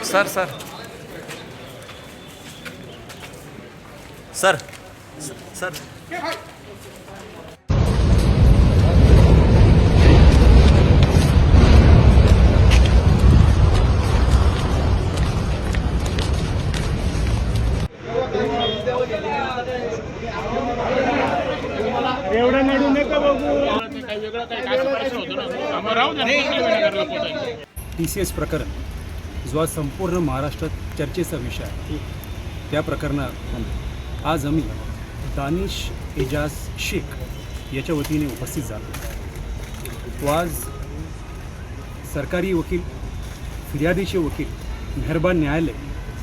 Sir sir sir sir एवढं नडू नका बघू. TCS प्रकरण जो आज संपूर्ण महाराष्ट्रात चर्चेचा विषय आहे, त्या प्रकरणात आज आम्ही दानिश एजाज शेख याच्या वतीने उपस्थित झालो. तो आज सरकारी वकील, फिर्यादीचे वकील, मेहरबान न्यायालय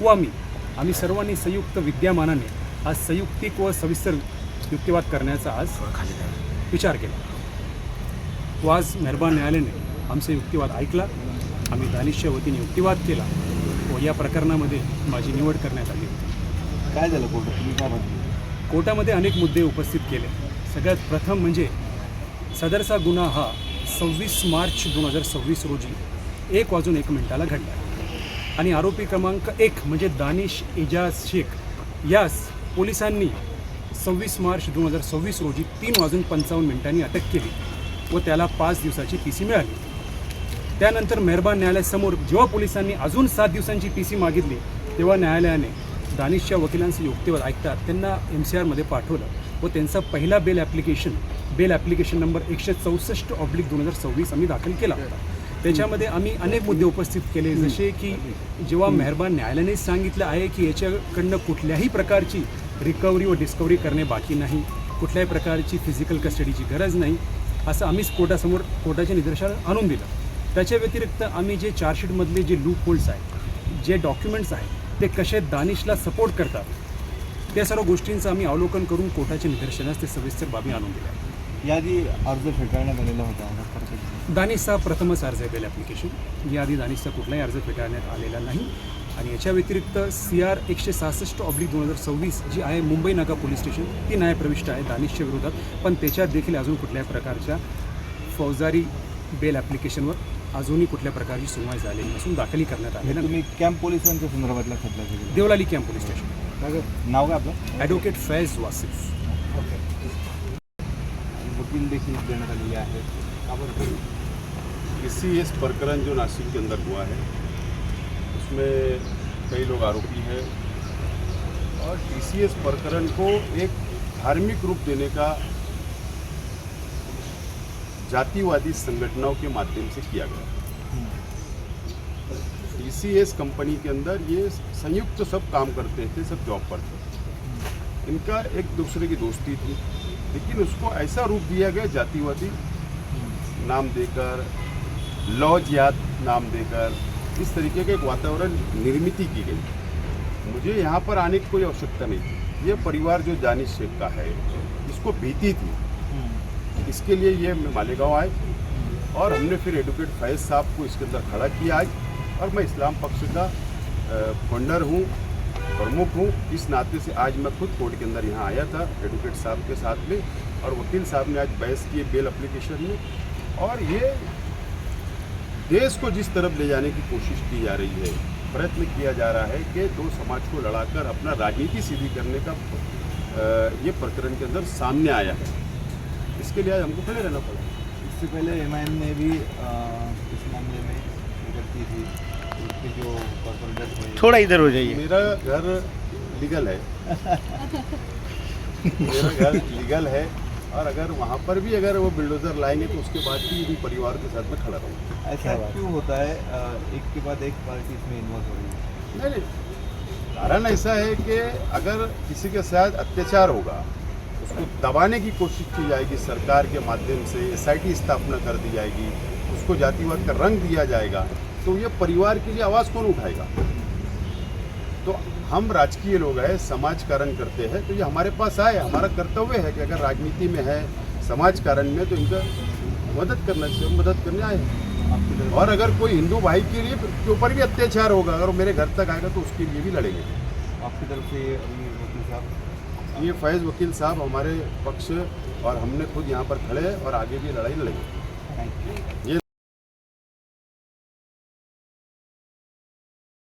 व आम्ही सर्वांनी संयुक्त विद्यमानाने आज संयुक्तिक व सविस्तर युक्तिवाद करण्याचा आज विचार केला. तो आज मेहरबान न्यायालयाने आमचा युक्तिवाद ऐकला. आम्ही दानिशच्या वतीने युक्तिवाद केला व या प्रकरणामध्ये माझी निवड करण्यात आली होती. काय झालं कोर्टात, तुम्ही काय म्हणता? कोर्टामध्ये अनेक मुद्दे उपस्थित केले. सगळ्यात प्रथम म्हणजे सदरचा गुन्हा हा 26 मार्च 2026 रोजी 1:01 घडला आणि आरोपी क्रमांक 1 म्हणजे दानिश एजाज शेख यास पोलिसांनी 26 मार्च 2026 रोजी 3:55 अटक केली व त्याला 5 दिवसाची PC मिळाली. त्यानंतर मेहरबान न्यायालयासमोर जेव्हा पोलिसांनी अजून 7 दिवसांची PC मागितली तेव्हा न्यायालयाने दानिशच्या वकिलांचं युक्तिवाद ऐकतात त्यांना MCRमध्ये पाठवलं व त्यांचा पहिला बेल ॲप्लिकेशन नंबर 164/2026 आम्ही दाखल केला होता. त्याच्यामध्ये आम्ही अनेक मुद्दे उपस्थित केले, जसे की जेव्हा मेहरबान न्यायालयाने सांगितलं आहे की याच्याकडनं कुठल्याही प्रकारची रिकव्हरी व डिस्कव्हरी करणे बाकी नाही, कुठल्याही प्रकारची फिजिकल कस्टडीची गरज नाही, असं आम्हीच कोर्टाच्या निदर्शनास आणून दिलं. त्याच्या व्यतिरिक्त आम्ही जे चार्जशीटमधले जे लूप होल्स आहेत, जे डॉक्युमेंट्स आहेत, ते कसे दानिशला सपोर्ट करतात, त्या सर्व गोष्टींचं आम्ही अवलोकन करून कोर्टाच्या निदर्शनास ते सविस्तर बाबी आणून दिल्या. याआधी अर्ज फेटाळण्यात आलेला होता. दानिशचा प्रथमच अर्ज आहे बेल ॲप्लिकेशन. याआधी दानिशचा कुठलाही अर्ज फेटाळण्यात आलेला नाही. आणि याच्या व्यतिरिक्त CR 166/2026 जी आहे मुंबई नाका पोलीस स्टेशन, ती न्यायप्रविष्ट आहे दानिशच्या विरोधात, पण त्याच्यात देखील अजून कुठल्याही प्रकारच्या फौजदारी बेल ॲप्लिकेशनवर अजूनही कुठल्या प्रकारची सुनवाई झालेली नसून दाखलही करण्यात आलेली. तुम्ही कॅम्प पोलिसांच्या संदर्भातला खटला केला? Deolali camp police station. नाव काय आपलं? ॲडव्होकेट फैज वासिफ. वकील देखील देण्यात आलेले आहेत. TCS प्रकरण जो नासिक के अंदर हुआ है उसमें कई लोग आरोपी हैं और TCS प्रकरण को एक धार्मिक रूप देने का जातिवादी संगठनों के माध्यम से किया गया. TCS कंपनी के अंदर ये संयुक्त सब काम करते थे, सब जॉब पर थे. इनका एक दूसरे की दोस्ती थी, लेकिन उसको ऐसा रूप दिया गया जातिवादी नाम देकर, लॉ जिहाद नाम देकर, इस तरीके का एक वातावरण निर्मित की गई. मुझे यहाँ पर आने की कोई आवश्यकता नहीं थी. ये परिवार जो दानिश शेख का है, इसको भीति थी, इसके लिए ये मालेगांव आए और हमने फिर एडवोकेट फैज साहब को इसके अंदर खड़ा किया आज. और मैं इस्लाम पक्ष का फाउंडर हूँ, प्रमुख हूँ, इस नाते से आज मैं खुद कोर्ट के अंदर यहाँ आया था एडवोकेट साहब के साथ में, और वकील साहब ने आज बहस की बेल एप्लीकेशन में. और ये देश को जिस तरफ ले जाने की कोशिश की जा रही है, प्रयत्न किया जा रहा है कि दो समाज को लड़ाकर अपना राजनीति सीधी करने का ये प्रकरण के अंदर सामने आया है. इसके लिए आज हमको खड़े रहना पड़ा. इससे पहले MIM ने भी इस मामले में की थी. उसके जो कॉर्पोरेटर हुए, थोड़ा इधर हो जाइए. मेरा घर लीगल है मेरा घर लीगल है, और अगर वहाँ पर भी अगर वो बिल्डोजर लाएंगे तो उसके बाद भी इन परिवार के साथ में खड़ा रहूँगा. ऐसा क्यों होता है? एक के बाद एक पार्टी इसमें इन्वॉल्व हो रही है. नहीं, कारण ऐसा है कि अगर किसी के साथ अत्याचार होगा, उसको दबाने की कोशिश की जाएगी सरकार के माध्यम से, SIT स्थापना कर दी जाएगी, उसको जातिवाद का रंग दिया जाएगा, तो ये परिवार के लिए आवाज़ कौन उठाएगा? तो हम राजकीय लोग हैं, समाज कारण करते हैं, तो ये हमारे पास आए. हमारा कर्तव्य है कि अगर राजनीति में है, समाज कारण में, तो इनका मदद करना चाहिए, मदद करने आए. और अगर कोई हिंदू भाई के ऊपर भी अत्याचार होगा, अगर वो मेरे घर तक आएगा तो उसके लिए भी लड़ेंगे. आपकी तरफ से वकील साहब, ये फैज़ वकील साहब हमारे पक्ष, और हमने खुद यहाँ पर खड़े हैं और आगे भी लड़ाई लड़ेंगे. Thank you. ये